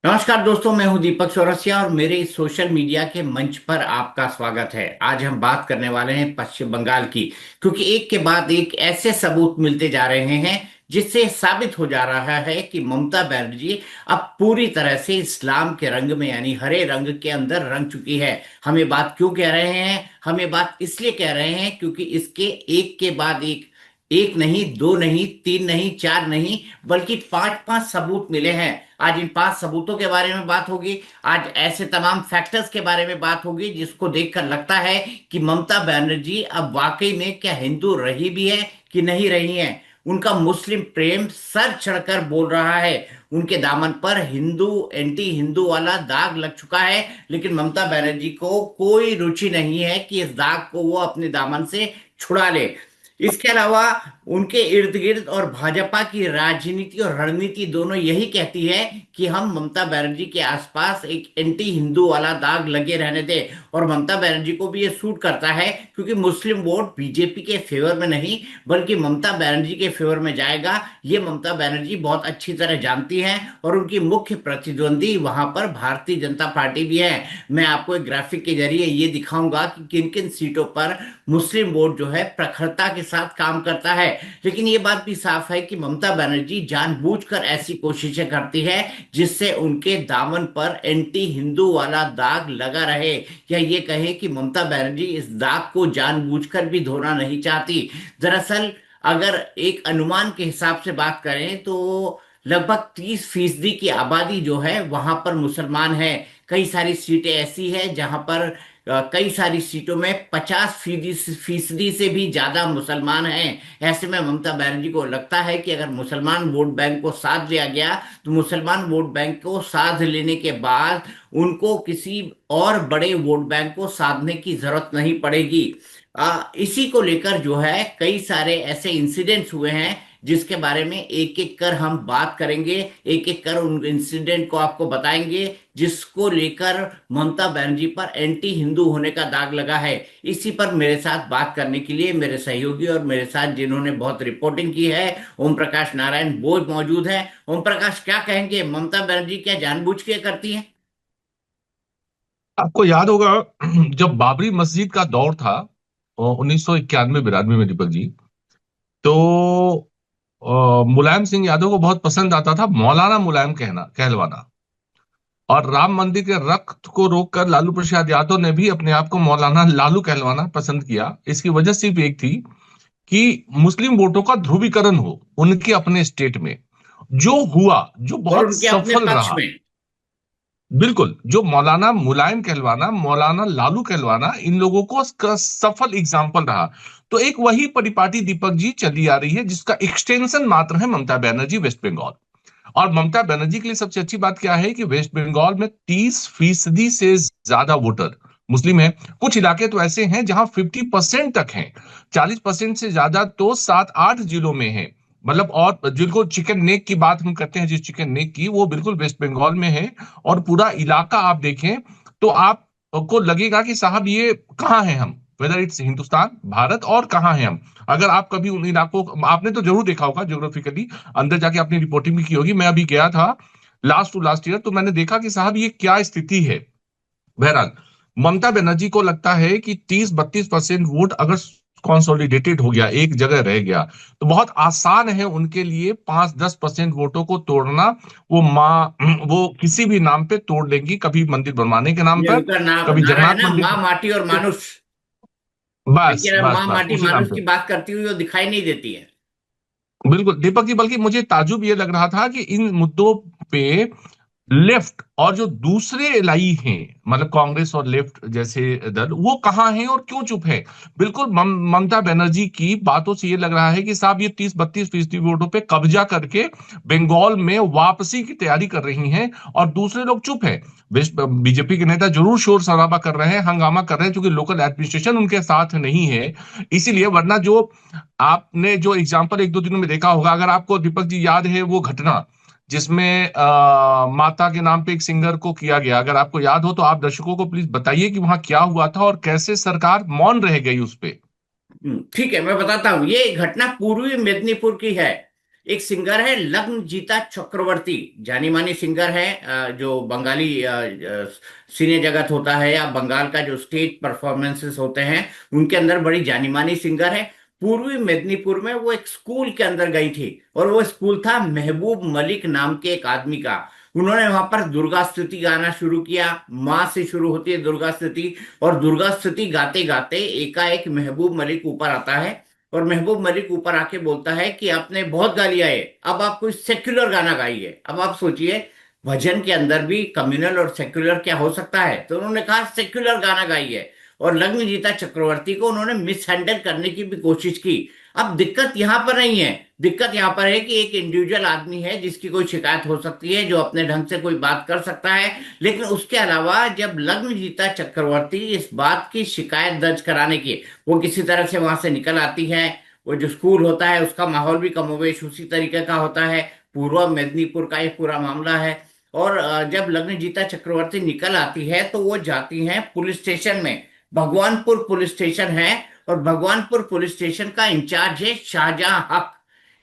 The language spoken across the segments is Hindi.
नमस्कार दोस्तों, मैं हूं दीपक चौरसिया और मेरे इस सोशल मीडिया के मंच पर आपका स्वागत है। आज हम बात करने वाले हैं पश्चिम बंगाल की, क्योंकि एक के बाद एक ऐसे सबूत मिलते जा रहे हैं जिससे साबित हो जा रहा है कि ममता बनर्जी अब पूरी तरह से इस्लाम के रंग में यानी हरे रंग के अंदर रंग चुकी है। हम ये बात क्यों कह रहे हैं? हम ये बात इसलिए कह रहे हैं क्योंकि इसके एक के बाद एक नहीं, दो नहीं, तीन नहीं, चार नहीं, बल्कि पांच पांच सबूत मिले हैं। आज इन पांच सबूतों के बारे में बात होगी। आज ऐसे तमाम फैक्टर्स के बारे में बात होगी जिसको देखकर लगता है कि ममता बनर्जी अब वाकई में क्या हिंदू रही भी है कि नहीं रही है। उनका मुस्लिम प्रेम सर चढ़कर बोल रहा है। उनके दामन पर हिंदू एंटी हिंदू वाला दाग लग चुका है, लेकिन ममता बनर्जी को कोई रुचि नहीं है कि इस दाग को वो अपने दामन से छुड़ा ले। इसके अलावा उनके इर्द गिर्द और भाजपा की राजनीति और रणनीति दोनों यही कहती है कि हम ममता बनर्जी के आसपास एक एंटी हिंदू वाला दाग लगे रहने दें। और ममता बनर्जी को भी ये सूट करता है, क्योंकि मुस्लिम वोट बीजेपी के फेवर में नहीं बल्कि ममता बनर्जी के फेवर में जाएगा। ये ममता बनर्जी बहुत अच्छी तरह जानती हैं और उनकी मुख्य प्रतिद्वंदी वहां पर भारतीय जनता पार्टी भी है। मैं आपको एक ग्राफिक के जरिए ये दिखाऊंगा कि किन किन सीटों पर मुस्लिम वोट जो है प्रखरता के साथ काम करता है। लेकिन ये बात भी साफ है कि ममता बनर्जी जानबूझकर ऐसी कोशिशें करती है जिससे उनके दामन पर एंटी हिंदू वाला दाग लगा रहे, या ये कहें कि ममता बनर्जी इस दाग को जानबूझकर भी धोना नहीं चाहती। दरअसल अगर एक अनुमान के हिसाब से बात करें तो लगभग 30% की आबादी जो है वहां पर मुसलमान है। कई सारी सीटें ऐसी है जहां पर कई सारी सीटों में 50% से भी ज्यादा मुसलमान हैं। ऐसे में ममता बनर्जी को लगता है कि अगर मुसलमान वोट बैंक को साध लिया गया तो मुसलमान वोट बैंक को साध लेने के बाद उनको किसी और बड़े वोट बैंक को साधने की जरूरत नहीं पड़ेगी। इसी को लेकर जो है कई सारे ऐसे इंसिडेंट्स हुए हैं जिसके बारे में एक एक कर हम बात करेंगे। एक एक कर उन इंसिडेंट को आपको बताएंगे जिसको लेकर ममता बनर्जी पर एंटी हिंदू होने का दाग लगा है। इसी पर मेरे साथ बात करने के लिए मेरे सहयोगी और मेरे साथ जिन्होंने बहुत रिपोर्टिंग की है, ओम प्रकाश नारायण बोस मौजूद हैं। ओम प्रकाश, क्या कहेंगे? ममता बनर्जी क्या जानबूझ के करती है? आपको याद होगा जब बाबरी मस्जिद का दौर था 1991-92 में दीपक जी। तो मुलायम सिंह यादव को बहुत पसंद आता था मौलाना मुलायम कहलवाना। और राम मंदिर के रक्त को रोककर लालू प्रसाद यादव ने भी अपने आप को मौलाना लालू कहलवाना पसंद किया। इसकी वजह सिर्फ एक थी कि मुस्लिम वोटों का ध्रुवीकरण हो उनके अपने स्टेट में। जो हुआ, जो और बहुत उनके अपने सफल पक्ष रहा। में। बिल्कुल, जो मौलाना मुलायम कहलवाना, मौलाना लालू कहलवाना, इन लोगों को इसका सफल एग्जाम्पल रहा। तो एक वही परिपाटी दीपक जी चली आ रही है जिसका एक्सटेंशन मात्र है ममता बनर्जी वेस्ट बंगाल। और ममता बनर्जी के लिए सबसे अच्छी बात क्या है कि वेस्ट बंगाल में 30% से ज्यादा वोटर मुस्लिम है। कुछ इलाके तो ऐसे हैं जहां 50% तक हैं। 40% से ज्यादा तो 7-8 जिलों में है। मतलब, और जिनको चिकन नेक की बात हम करते हैं, जिस चिकन नेक की, वो बिल्कुल वेस्ट बंगाल में है। और पूरा इलाका आप देखें तो आपको लगेगा कि साहब ये कहाँ है हम, वेदर इट्स हिंदुस्तान, भारत, और कहाँ है हम। अगर आप कभी उन इलाकों आपने तो जरूर देखा होगा ज्योग्राफिकली, अंदर जाके अपनी रिपोर्टिंग भी की होगी। मैं अभी गया था लास्ट टू लास्ट ईयर, तो मैंने देखा कि साहब ये क्या स्थिति है। बहरहाल, ममता बनर्जी को लगता है कि 30-32% वोट अगर कंसोलिडेटेड हो गया, एक जगह रह गया, तो बहुत आसान है उनके लिए 5-10% वोटों को तोड़ना। वो किसी भी नाम पे तोड़ लेंगी, कभी मंदिर बनवाने के नाम ये पर, उनका कभी नारा है जगन्नाथ ना, मंदिर। माँ माटी और मानुष। बस लेकिन अब बस माँ बस माटी उसी नाम मानुष पे। की बात करती हुई वो दिखाई नहीं देती है। बिल्कुल दीपक जी, बल्कि मुझे ताजुब ये लग रहा था कि इन मुद्दों पे लेफ्ट और जो दूसरे एलाई हैं, मतलब कांग्रेस और लेफ्ट जैसे दल, वो कहाँ हैं और क्यों चुप है। बिल्कुल ममता बनर्जी की बातों से ये लग रहा है कि साहब ये 30-32% वोटों पे कब्जा करके बंगाल में वापसी की तैयारी कर रही हैं, और दूसरे लोग चुप हैं। बीजेपी के नेता जरूर शोर शराबा कर रहे हैं, हंगामा कर रहे हैं, क्योंकि लोकल एडमिनिस्ट्रेशन उनके साथ नहीं है। इसीलिए, वरना जो आपने जो एग्जाम्पल 1-2 दिनों में देखा होगा, अगर आपको दीपक जी याद है वो घटना जिसमें माता के नाम पे एक सिंगर को किया गया, अगर आपको याद हो तो आप दर्शकों को प्लीज बताइए कि वहां क्या हुआ था और कैसे सरकार मौन रह गई उस पे। ठीक है, मैं बताता हूँ। ये घटना पूर्वी मेदिनीपुर की है। एक सिंगर है लग्नजीता चक्रवर्ती, जानी मानी सिंगर है, जो बंगाली सिने जगत होता है या बंगाल का जो स्टेज परफॉर्मेंसेस होते हैं उनके अंदर बड़ी जानी मानी सिंगर है। पूर्वी मेदिनीपुर में वो एक स्कूल के अंदर गई थी, और वो स्कूल था महबूब मलिक नाम के एक आदमी का। उन्होंने वहां पर दुर्गा स्तुति गाना शुरू किया, माँ से शुरू होती है दुर्गा स्तुति, और दुर्गा स्तुति गाते गाते एकाएक महबूब मलिक ऊपर आता है। और महबूब मलिक ऊपर आके बोलता है कि आपने बहुत गा लिया है, अब आप कोई सेक्युलर गाना गाइए। अब आप सोचिए, भजन के अंदर भी कम्युनल और सेक्युलर क्या हो सकता है, तो उन्होंने कहा सेक्युलर गाना गाइए। और लग्नजीता चक्रवर्ती को उन्होंने मिसहैंडल करने की भी कोशिश की। अब दिक्कत यहां पर नहीं है, दिक्कत यहां पर है कि एक इंडिविजुअल आदमी है जिसकी कोई शिकायत हो सकती है, जो अपने ढंग से कोई बात कर सकता है। लेकिन उसके अलावा जब लग्नजीता चक्रवर्ती इस बात की शिकायत दर्ज कराने की, वो किसी तरह से वहां से निकल आती है। वो जो स्कूल होता है उसका माहौल भी कमोवेश उसी तरीके का होता है, पूर्व मेदिनीपुर का ये पूरा मामला है। और जब लग्नजीता चक्रवर्ती निकल आती है तो वो जाती हैं पुलिस स्टेशन में। भगवानपुर पुलिस स्टेशन है, और भगवानपुर पुलिस स्टेशन का इंचार्ज है शाहजहां हक।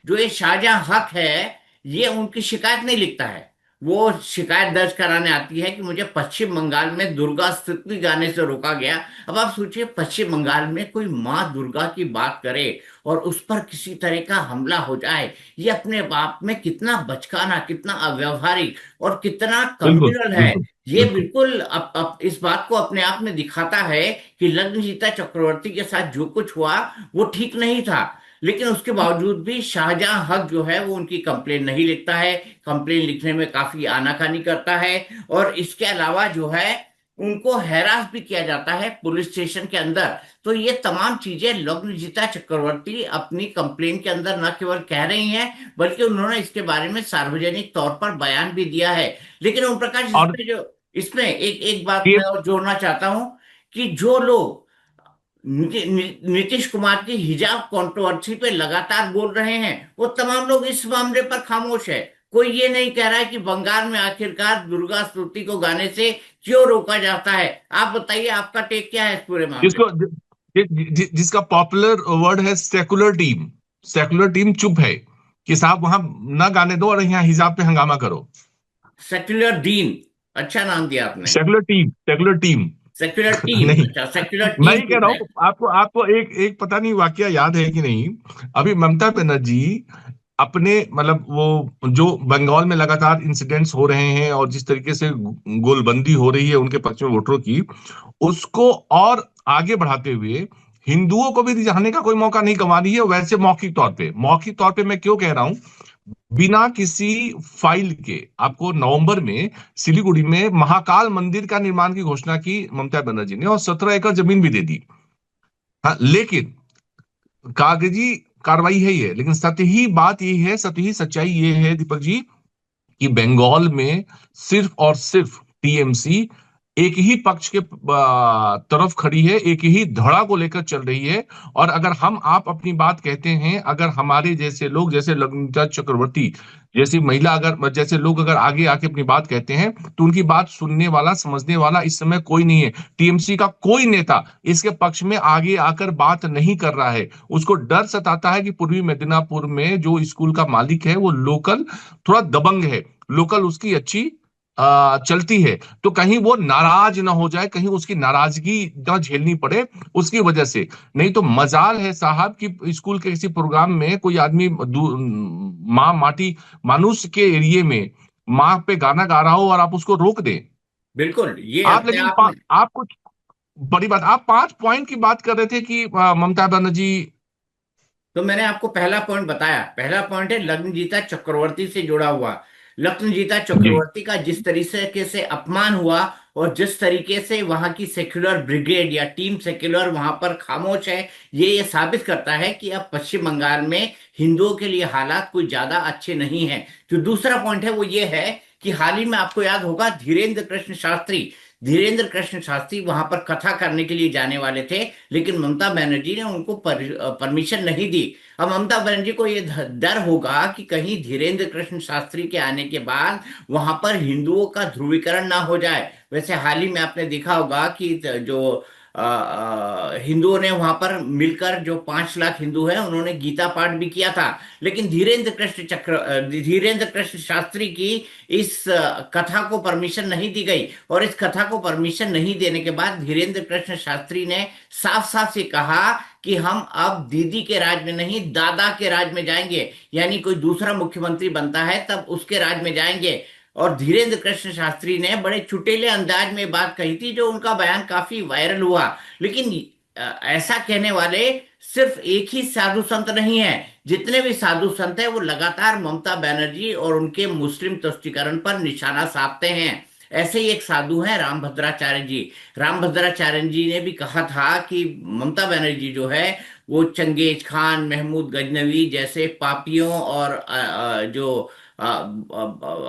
जो ये शाहजहां हक है, ये उनकी शिकायत नहीं लिखता है। वो शिकायत दर्ज कराने आती है कि मुझे पश्चिम बंगाल में दुर्गा स्तुति गाने से रोका गया। अब आप सोचिए, पश्चिम बंगाल में कोई माँ दुर्गा की बात करे और उस पर किसी तरह का हमला हो जाए, ये अपने आप में कितना बचकाना, कितना अव्यवहारिक और कितना बिल्कुल कम्युनल है। बिल्कुल ये बिल्कुल। बिल्कुल इस बात को अपने आप में दिखाता है कि लग्नजीता चक्रवर्ती के साथ जो कुछ हुआ वो ठीक नहीं था। लेकिन उसके बावजूद भी शाहजहां हक जो है वो उनकी कंप्लेन नहीं लिखता है, कंप्लेन लिखने में काफी आनाकानी करता है। और इसके अलावा जो है, उनको हैरास भी किया जाता है पुलिस स्टेशन के अंदर। तो ये तमाम चीजें लग्नजीता चक्रवर्ती अपनी कंप्लेन के अंदर न केवल कह रही हैं, बल्कि उन्होंने इसके बारे में सार्वजनिक तौर पर बयान भी दिया है। लेकिन ओम प्रकाश, और इसमें एक एक बात ये मैं और जोड़ना चाहता हूं कि जो लोग नीतीश कुमार की हिजाब कंट्रोवर्सी पे लगातार बोल रहे हैं, वो तमाम लोग इस मामले पर खामोश है। कोई ये नहीं कह रहा है कि बंगाल में आखिरकार दुर्गा स्तुति को गाने से क्यों रोका जाता है। आप बताइए, आपका टेक क्या है इस पूरे मामले जिसको पर। जिसका पॉपुलर वर्ड है सेकुलर टीम, सेकुलर टीम चुप है कि साहब वहां ना गाने दो और यहाँ हिजाब पे हंगामा करो। सेक्युलर डीन, अच्छा नाम दिया आपने। सेकुलर टीम सेक्युलर टीम, नहीं, अच्छा सेक्युलर मैं टीम ही कह चुप रहा है। हूँ। आपको आपको एक एक पता नहीं वाकया याद है कि नहीं। अभी ममता बनर्जी अपने मतलब वो जो बंगाल में लगातार इंसिडेंट्स हो रहे हैं और जिस तरीके से गोलबंदी हो रही है उनके पक्ष में वोटरों की, उसको और आगे बढ़ाते हुए हिंदुओं को भी रिझाने का कोई मौका नहीं गंवा रही है। वैसे मौखिक तौर पे मैं क्यों कह रहा हूं, बिना किसी फाइल के आपको नवंबर में सिलीगुड़ी में महाकाल मंदिर का निर्माण की घोषणा की ममता बनर्जी ने और 17 एकड़ जमीन भी दे दी। हाँ, लेकिन कागजी कार्रवाई है ये, लेकिन सतही सच्चाई ये है दीपक जी कि बंगाल में सिर्फ और सिर्फ टीएमसी एक ही पक्ष के तरफ खड़ी है, एक ही धड़ा को लेकर चल रही है। और अगर हम आप अपनी बात कहते हैं, अगर हमारे जैसे लोग जैसे लग्नजिता चक्रवर्ती जैसी महिला अगर जैसे लोग अगर आगे आके अपनी बात कहते हैं, तो उनकी बात सुनने वाला समझने वाला इस समय कोई नहीं है। टीएमसी का कोई नेता इसके पक्ष में आगे आकर बात नहीं कर रहा है। उसको डर सताता है कि पूर्वी मेदिनीपुर में जो स्कूल का मालिक है वो लोकल थोड़ा दबंग है, लोकल उसकी अच्छी चलती है, तो कहीं वो नाराज ना हो जाए, कहीं उसकी नाराजगी ना झेलनी पड़े उसकी वजह से। नहीं तो मजाल है साहब कि स्कूल के किसी प्रोग्राम में कोई आदमी माँ माटी मानुष के एरिए में माँ पे गाना गा रहा हो और आप उसको रोक दें। बिल्कुल, ये आप अपने लेकिन आप में। आप कुछ बड़ी बात, आप 5 पॉइंट की बात कर रहे थे कि ममता बनर्जी। तो मैंने आपको पहला पॉइंट बताया, पहला पॉइंट है लग्नजीता चक्रवर्ती से जुड़ा हुआ। लग्नजीता जी। चक्रवर्ती का जिस तरीके से अपमान हुआ, और जिस तरीके से वहां की सेक्युलर ब्रिगेड या टीम सेक्युलर वहां पर खामोश है, ये साबित करता है कि अब पश्चिम बंगाल में हिंदुओं के लिए हालात कोई ज्यादा अच्छे नहीं हैं। जो दूसरा पॉइंट है वो ये है कि हाल ही में आपको याद होगा, धीरेन्द्र कृष्ण शास्त्री वहां पर कथा करने के लिए जाने वाले थे, लेकिन ममता बनर्जी ने उनको परमिशन नहीं दी। अब ममता बनर्जी को ये डर होगा कि कहीं धीरेन्द्र कृष्ण शास्त्री के आने के बाद वहां पर हिंदुओं का ध्रुवीकरण ना हो जाए। वैसे हाल ही में आपने देखा होगा कि जो हिंदुओं ने वहां पर मिलकर, जो 5 लाख हिंदू हैं, उन्होंने गीता पाठ भी किया था। लेकिन धीरेन्द्र कृष्ण शास्त्री की इस कथा को परमिशन नहीं दी गई, और इस कथा को परमिशन नहीं देने के बाद धीरेन्द्र कृष्ण शास्त्री ने साफ साफ से कहा कि हम अब दीदी के राज में नहीं, दादा के राज में जाएंगे। यानी कोई दूसरा मुख्यमंत्री बनता है तब उसके राज में जाएंगे। और धीरेन्द्र कृष्ण शास्त्री ने बड़े चुटेले अंदाज में बात कही थी, जो उनका बयान काफी वायरल हुआ। लेकिन ऐसा कहने वाले सिर्फ एक ही साधु संत नहीं है। जितने भी साधु संत हैं वो लगातार ममता बनर्जी और उनके मुस्लिम तुष्टीकरण पर निशाना साधते हैं। ऐसे ही एक साधु हैं रामभद्राचार्य जी। रामभद्राचार्य जी ने भी कहा था कि ममता बनर्जी जो है वो चंगेज खान, महमूद गजनवी जैसे पापियों और जो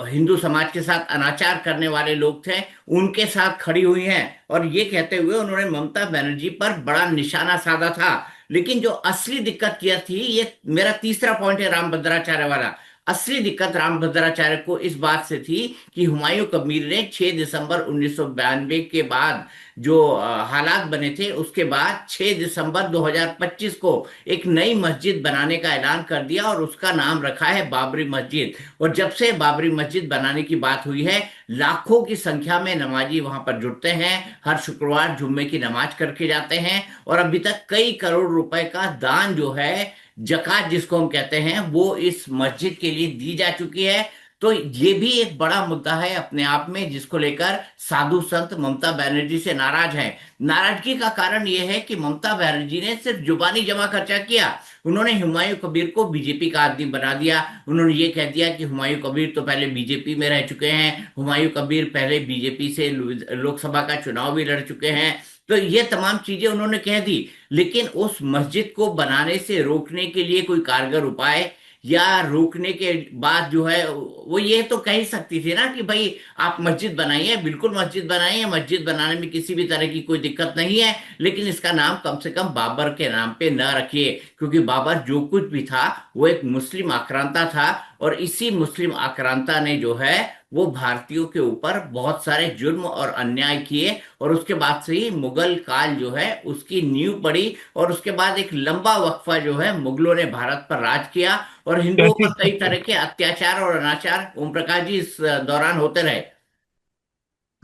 हिंदू समाज के साथ अनाचार करने वाले लोग थे, उनके साथ खड़ी हुई हैं। और ये कहते हुए उन्होंने ममता बनर्जी पर बड़ा निशाना साधा था। लेकिन जो असली दिक्कत क्या थी, ये मेरा तीसरा पॉइंट है रामभद्राचार्य वाला। असली दिक्कत रामभद्राचार्य को इस बात से थी कि हुमायूं कबीर ने 6 दिसंबर 1992 के बाद जो हालात बने थे, उसके बाद 6 दिसंबर 2025 को एक नई मस्जिद बनाने का ऐलान कर दिया, और उसका नाम रखा है बाबरी मस्जिद। और जब से बाबरी मस्जिद बनाने की बात हुई है, लाखों की संख्या में नमाजी वहां पर जुटते हैं, हर शुक्रवार जुम्मे की नमाज करके जाते हैं। और अभी तक कई करोड़ रुपए का दान जो है, जकात जिसको हम कहते हैं, वो इस मस्जिद के लिए दी जा चुकी है। तो ये भी एक बड़ा मुद्दा है अपने आप में, जिसको लेकर साधु संत ममता बनर्जी से नाराज हैं। नाराजगी का कारण यह है कि ममता बनर्जी ने सिर्फ जुबानी जमा खर्चा किया। उन्होंने हुमायूं कबीर को बीजेपी का आदमी बना दिया। उन्होंने ये कह दिया कि हुमायूं कबीर तो पहले बीजेपी में रह चुके हैं, हुमायूं कबीर पहले बीजेपी से लोकसभा का चुनाव भी लड़ चुके हैं। तो ये तमाम चीजें उन्होंने कह दी। लेकिन उस मस्जिद को बनाने से रोकने के लिए कोई कारगर उपाय, या रोकने के बाद जो है वो ये तो कह ही सकती थी ना कि भाई आप मस्जिद बनाइए, बिल्कुल मस्जिद बनाइए, मस्जिद बनाने में किसी भी तरह की कोई दिक्कत नहीं है, लेकिन इसका नाम कम से कम बाबर के नाम पे न रखिए। क्योंकि बाबर जो कुछ भी था वो एक मुस्लिम आक्रांता था, और इसी मुस्लिम आक्रांता ने जो है वो भारतीयों के ऊपर बहुत सारे जुर्म और अन्याय किए। और उसके बाद से ही मुगल काल जो है उसकी नींव पड़ी, और उसके बाद एक लंबा वक्फा जो है मुगलों ने भारत पर राज किया, और हिंदुओं कैसी पर कई तरह के अत्याचार और अनाचार ओम प्रकाश जी इस दौरान होते रहे।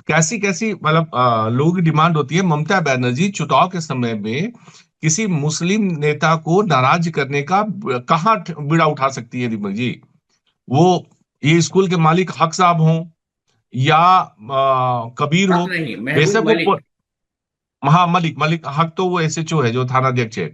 कैसी कैसी मतलब लोगों की डिमांड होती है। ममता बनर्जी चुनाव के समय में किसी मुस्लिम नेता को नाराज करने का कहाँ बीड़ा उठा सकती है दीपक जी? वो ये स्कूल के मालिक हक साहब हों या कबीर हक हो, नहीं, महबूब बेशक वो, मलिक। हाँ मलिक मलिक हक तो वो एसएचओ है जो थाना अध्यक्ष है।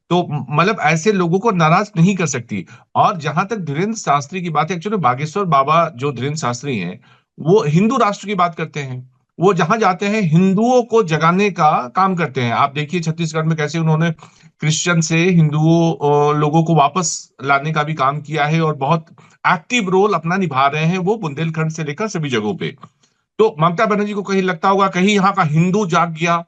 तो मतलब ऐसे लोगों को नाराज नहीं कर सकती। और जहां तक धीरेन्द्र शास्त्री की बात है, एक्चुअली बागेश्वर बाबा जो धीरेन्द्र शास्त्री हैं, वो हिंदू राष्ट्र की बात करते हैं। वो जहां जाते हैं हिंदुओं को जगाने का काम करते हैं। आप देखिए छत्तीसगढ़ में कैसे उन्होंने क्रिश्चियन से हिंदुओं लोगों को वापस लाने का भी काम किया है, और बहुत एक्टिव रोल अपना निभा रहे हैं वो, बुंदेलखंड से लेकर सभी जगहों पे। तो ममता बनर्जी को कहीं लगता होगा कहीं यहाँ का हिंदू जाग गया,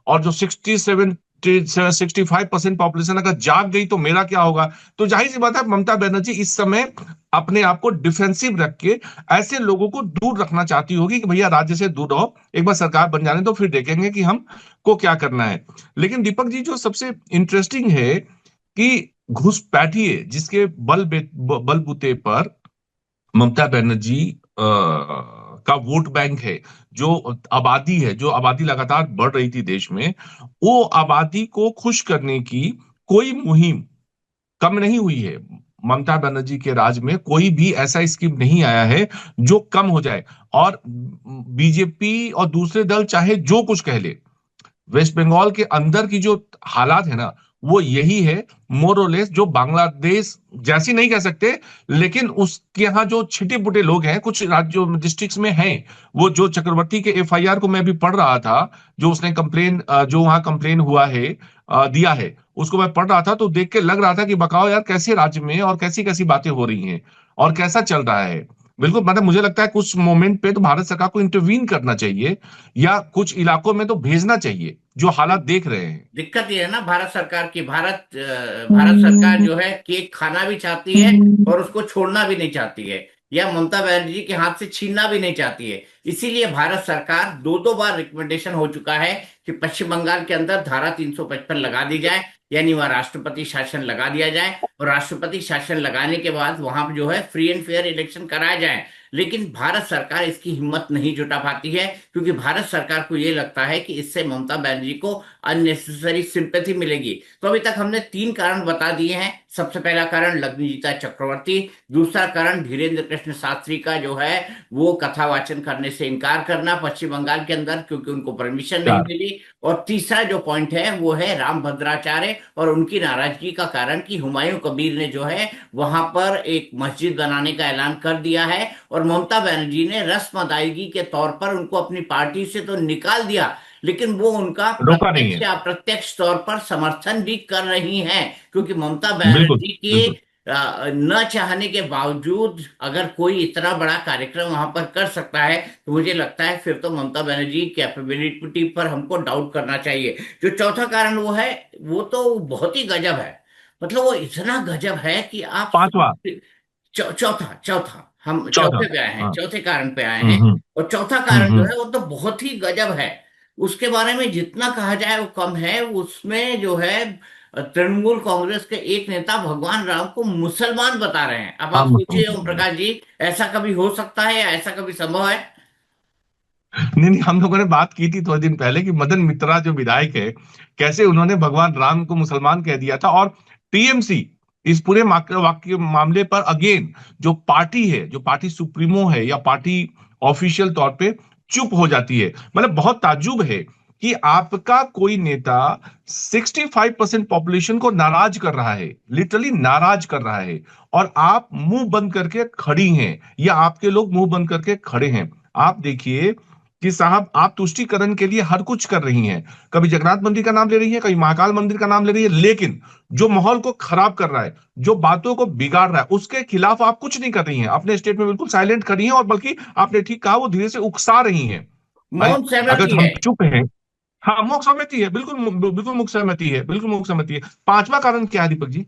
और जो 65% पॉपुलेशन अगर जाग गई तो मेरा क्या होगा? तो जाहिर सी बात है ममता बनर्जी इस समय अपने आप को डिफेंसिव रख के ऐसे लोगों को दूर रखना चाहती होगी कि भैया राज्य से दूर रहो, एक बार सरकार बन जाने तो फिर देखेंगे कि हम को क्या करना है। लेकिन दीपक जी जो सबसे इंटरेस्टिंग है कि घुसपैठिए जिसके बलबूते पर ममता बनर्जी का वोट बैंक है, जो आबादी है, जो आबादी लगातार बढ़ रही थी देश में, वो आबादी को खुश करने की कोई मुहिम कम नहीं हुई है। ममता बनर्जी के राज में कोई भी ऐसा स्कीम नहीं आया है जो कम हो जाए। और बीजेपी और दूसरे दल चाहे जो कुछ कह ले, वेस्ट बंगाल के अंदर की जो हालात है ना, वो यही है मोरलेस, जो बांग्लादेश जैसी नहीं कह सकते, लेकिन उसके यहाँ जो छिटे पुटे लोग हैं कुछ राज्यों डिस्ट्रिक्ट्स में हैं। वो जो चक्रवर्ती के एफआईआर को मैं भी पढ़ रहा था, जो उसने कंप्लेन जो वहां कंप्लेन हुआ है दिया है, उसको मैं पढ़ रहा था तो देख के लग रहा था कि बताओ यार कैसे राज्य में और कैसी कैसी बातें हो रही हैं और कैसा चल रहा है। बिल्कुल, मतलब मुझे लगता है कुछ मोमेंट पे तो भारत सरकार को इंटरवीन करना चाहिए, या कुछ इलाकों में तो भेजना चाहिए जो हालात देख रहे हैं। दिक्कत ये है ना भारत सरकार की, भारत सरकार जो है केक खाना भी चाहती है और उसको छोड़ना भी नहीं चाहती है, या ममता बनर्जी के हाथ से छीनना भी नहीं चाहती है। इसीलिए भारत सरकार दो दो बार रिकमेंडेशन हो चुका है कि पश्चिम बंगाल के अंदर धारा 355 लगा दी जाए, यानी वह राष्ट्रपति शासन लगा दिया जाए, और राष्ट्रपति शासन लगाने के बाद वहां पर जो है फ्री एंड फेयर इलेक्शन कराया जाए। लेकिन भारत सरकार इसकी हिम्मत नहीं जुटा पाती है, क्योंकि भारत सरकार को यह लगता है कि इससे ममता बनर्जी को अननेसेसरी सिंपैथी मिलेगी। तो अभी तक हमने तीन कारण बता दिए हैं। सबसे पहला कारण लग्नजीता चक्रवर्ती, दूसरा कारण धीरेन्द्र कृष्ण शास्त्री का जो है वो कथा वाचन करने से इनकार करना पश्चिम बंगाल के अंदर, क्योंकि उनको परमिशन नहीं चार। मिली, और तीसरा जो पॉइंट है वो है राम भद्राचार्य और उनकी नाराजगी का कारण कि हुमायूं कबीर ने जो है वहां पर एक मस्जिद बनाने का ऐलान कर दिया है, और ममता बनर्जी ने रस्म अदायगी के तौर पर उनको अपनी पार्टी से तो निकाल दिया, लेकिन वो उनका रोका नहीं प्रत्यक्ष है। या अप्रत्यक्ष तौर पर समर्थन भी कर रही हैं, क्योंकि ममता बिल्कुल बनर्जी के बिल्कुल। न चाहने के बावजूद अगर कोई इतना बड़ा कार्यक्रम वहां पर कर सकता है, तो मुझे लगता है फिर तो ममता बनर्जी कैपेबिलिटी पर हमको डाउट करना चाहिए। जो चौथा कारण वो है, वो तो बहुत ही गजब है। मतलब वो इतना गजब है कि आप पांचवा। चौथा चौथा हम चौथा। चौथे पे आए हैं, हाँ। चौथे कारण पे आए हैं। हम्म। और चौथा कारण जो हम्म। है वो तो बहुत ही गजब है। उसके बारे में जितना कहा जाए वो कम है। उसमें जो है तृणमूल कांग्रेस के एक नेता भगवान राम को मुसलमान बता रहे हैं। अब आप हम सोचिए ओम प्रकाश जी, ऐसा कभी हो सकता है या ऐसा कभी संभव है? नहीं नहीं, हम लोगों ने बात की थी थोड़े दिन पहले कि मदन मित्रा जो विधायक है, कैसे उन्होंने भगवान राम को मुसलमान कह दिया था। और टीएमसी इस पूरे वाक्य मामले पर अगेन जो पार्टी है, जो पार्टी सुप्रीमो है या पार्टी ऑफिशियल तौर पे चुप हो जाती है। मतलब बहुत ताज्जुब है कि आपका कोई नेता 65% पॉपुलेशन को नाराज कर रहा है, लिटरली नाराज कर रहा है, और आप मुंह बंद करके खड़ी हैं, या आपके लोग मुंह बंद करके खड़े हैं। आप देखिए कि साहब आप तुष्टीकरण के लिए हर कुछ कर रही हैं। कभी जगन्नाथ मंदिर का नाम ले रही है, कभी महाकाल मंदिर का नाम ले रही है, लेकिन जो माहौल को खराब कर रहा है, जो बातों को बिगाड़ रहा है, उसके खिलाफ आप कुछ नहीं कर रही हैं। अपने स्टेट में बिल्कुल साइलेंट खड़ी हैं, और बल्कि आपने ठीक कहा, वो धीरे से उकसा रही हैं। भाई, मौन अगर सहमति हम है। चुप हैं। हाँ, मुख सहमति है, बिल्कुल बिल्कुल मुख सहमति है, बिल्कुल मुख सहमति है। पांचवा कारण क्या है दीपक जी?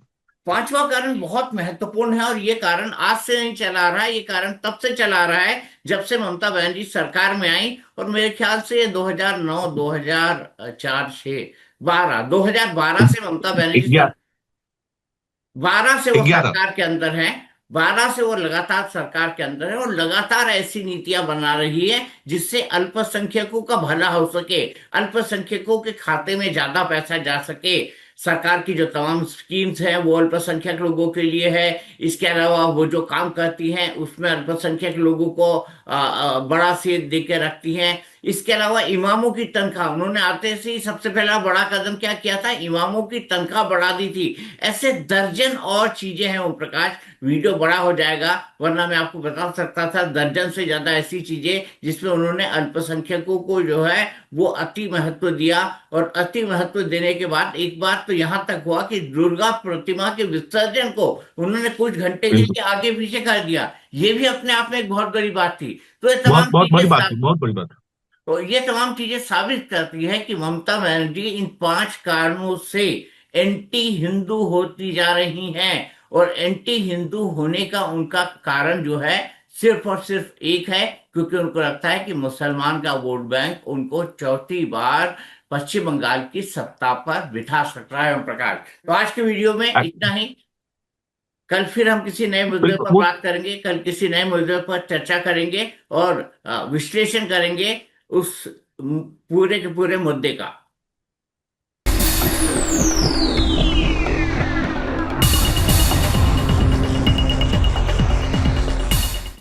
पांचवा कारण बहुत महत्वपूर्ण है, और ये कारण आज से नहीं चला आ रहा है, ये कारण तब से चला आ रहा है जब से ममता बनर्जी सरकार में आई। और मेरे ख्याल से 2009, 2004 से 2012 से ममता बनर्जी ग्यारह। 12 से वो 11। सरकार के अंदर है। 12 से वो लगातार सरकार के अंदर है, और लगातार ऐसी नीतियां बना रही है जिससे अल्पसंख्यकों का भला हो सके, अल्पसंख्यकों के खाते में ज्यादा पैसा जा सके। सरकार की जो तमाम स्कीम्स हैं वो अल्पसंख्यक लोगों के लिए है। इसके अलावा वो जो काम करती हैं उसमें अल्पसंख्यक लोगों को बड़ा सेध दे के रखती हैं। इसके अलावा इमामों की तनख्वाह, उन्होंने आते से ही सबसे पहला बड़ा कदम क्या किया था, इमामों की तनख्वाह बढ़ा दी थी। ऐसे दर्जन और चीजें हैं ओम प्रकाश। वीडियो बड़ा हो जाएगा, वरना मैं आपको बता सकता था दर्जन से ज्यादा ऐसी चीजें जिसमें उन्होंने अल्पसंख्यकों को जो है वो अति महत्व दिया। और अति महत्व देने के बाद एक बार तो यहां तक हुआ कि दुर्गा प्रतिमा के विसर्जन को उन्होंने कुछ घंटे के बिल्कुल। लिए आगे पीछे कर दिया। ये भी अपने आप में एक बहुत बड़ी बात थी। तो ये बहुत तमाम बहुत चीजें बड़ी बात थी, बहुत बड़ी बात। तो ये तमाम चीजें साबित करती है कि ममता बनर्जी इन पांच कारणों से एंटी हिंदू होती जा रही हैं। और एंटी हिंदू होने का उनका कारण जो है सिर्फ और सिर्फ एक है, क्योंकि उनको लगता है कि मुसलमान का वोट बैंक उनको चौथी बार पश्चिम बंगाल की सत्ता पर बिठा सकता है। ओम प्रकाश, तो आज के वीडियो में इतना ही। कल फिर हम किसी नए मुद्दे बिल्कुल पर बात करेंगे, कल किसी नए मुद्दे पर चर्चा करेंगे और विश्लेषण करेंगे उस पूरे के पूरे मुद्दे का।